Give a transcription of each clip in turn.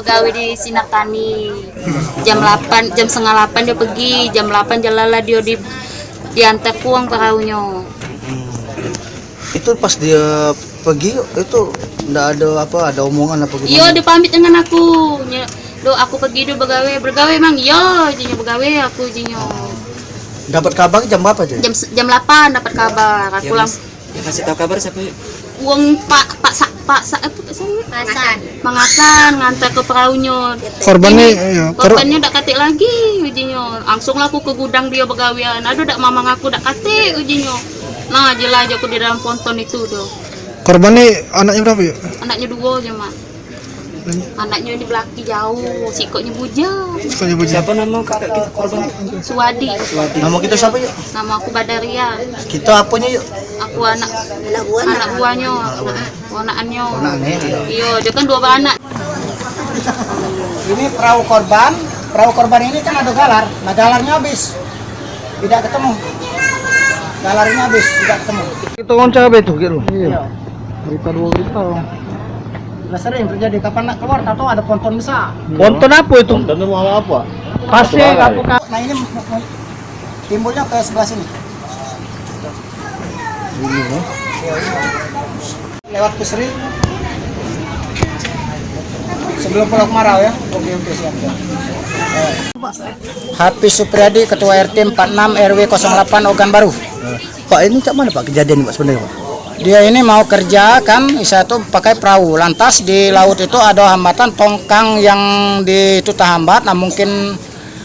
pegawai di Sinar Tani. Jam 8, jam setengah 8 dia pergi, jam 8 jalala dia diantar pulang perahunya. Itu pas dia pergi itu enggak ada ada omongan apa gimana? Iya, dia pamit dengan aku. Aku pergi dulu bergawe emang iya, jinya bergawe aku jinya. Dapat kabar jam berapa aja? Jam 8 dapat kabar. Aku langsung kasih tahu kabar siapa? Uang Mangasan ngantar ke perahunya. Korbannya dak katik lagi ujinya. Langsung aku ke gudang dia begawian. Aduh dak mamang aku dak katik ujinya. Nah, jelas aku di dalam ponton itu doh. Korbannya anaknya berapa ya? Anaknya 2 aja, Mak. Anaknya di belakang jauh, sikoknya bujang. Siapa nama kakak kita korban? Suwadi. Nama kita siapa yuk? Nama aku Badaria. Kita apanya yuk? Aku anak buahnya, ponakannya. Iya, dia kan 2 anak. Ini perahu korban ini kan ada galar. Nah, galarnya habis. Tidak ketemu. Galarnya habis, tidak ketemu. Kita ngoncah betul gitu. Iya. Berita 2 berita. Nah, sering terjadi kapan nak keluar tahu ada ponton besar. Ponton apa itu? Ponton mau apa? Pasir apa? Nah, ini timbulnya ke sebelah sini. Lewat Pusri. Sebelum Pulau Kemarau ya. Oke, siap. Hafiz Supriyadi, Ketua RT 46 RW 08 Ogan Baru. Pak, ini cak mana Pak kejadian Pak sebenarnya Pak? Dia ini mau kerja kan, saya tuh pakai perahu. Lantas di laut itu ada hambatan tongkang yang di itu terhambat. Nah mungkin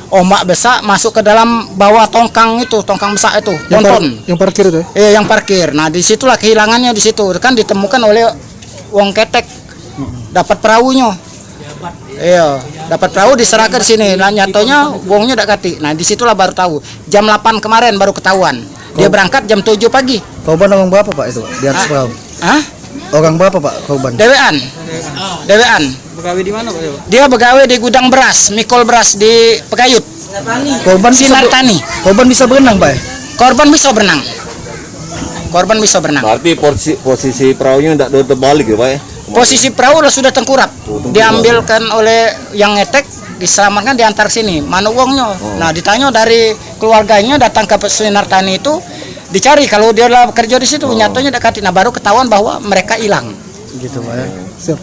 ombak besar masuk ke dalam bawah tongkang itu, tongkang besar itu, ponton. Yang parkir itu? Yang parkir. Nah disitulah kehilangannya di situ. Kan ditemukan oleh wong ketek, dapat perahunya. Iya, dapat perahu diserahkan sini. Nah nyatonya wongnya dak kati. Nah disitulah baru tahu. Jam 8 kemarin baru ketahuan. Dia berangkat jam 7 pagi. Korban orang berapa Pak itu Pak? Di atas perahu? Hah? Orang berapa Pak korban? Dewean. Begawe di mana Pak? Dia begawe di gudang beras, mikol beras di Pegayut. Korban Sinar Tani. Korban bisa berenang Pak? Korban bisa berenang. Berarti posisi perahunya tidak terbalik ya Pak ya? Posisi perahu sudah tengkurap. Diambilkan oleh yang ngetek, diselamatkan diantar sini. Mana uangnya? Nah ditanya dari keluarganya datang ke Sinar Tani itu dicari kalau dia lah bekerja di situ. Nyatanya dekat. Nah baru ketahuan bahwa mereka hilang. Gitu Pak ya. Siap.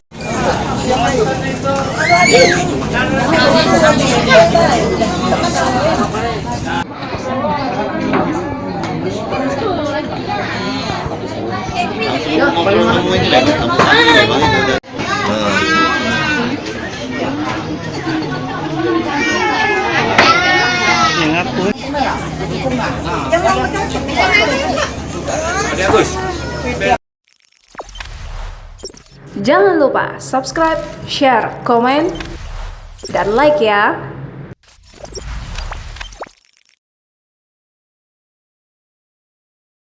Jangan lupa subscribe, share, komen, dan like ya.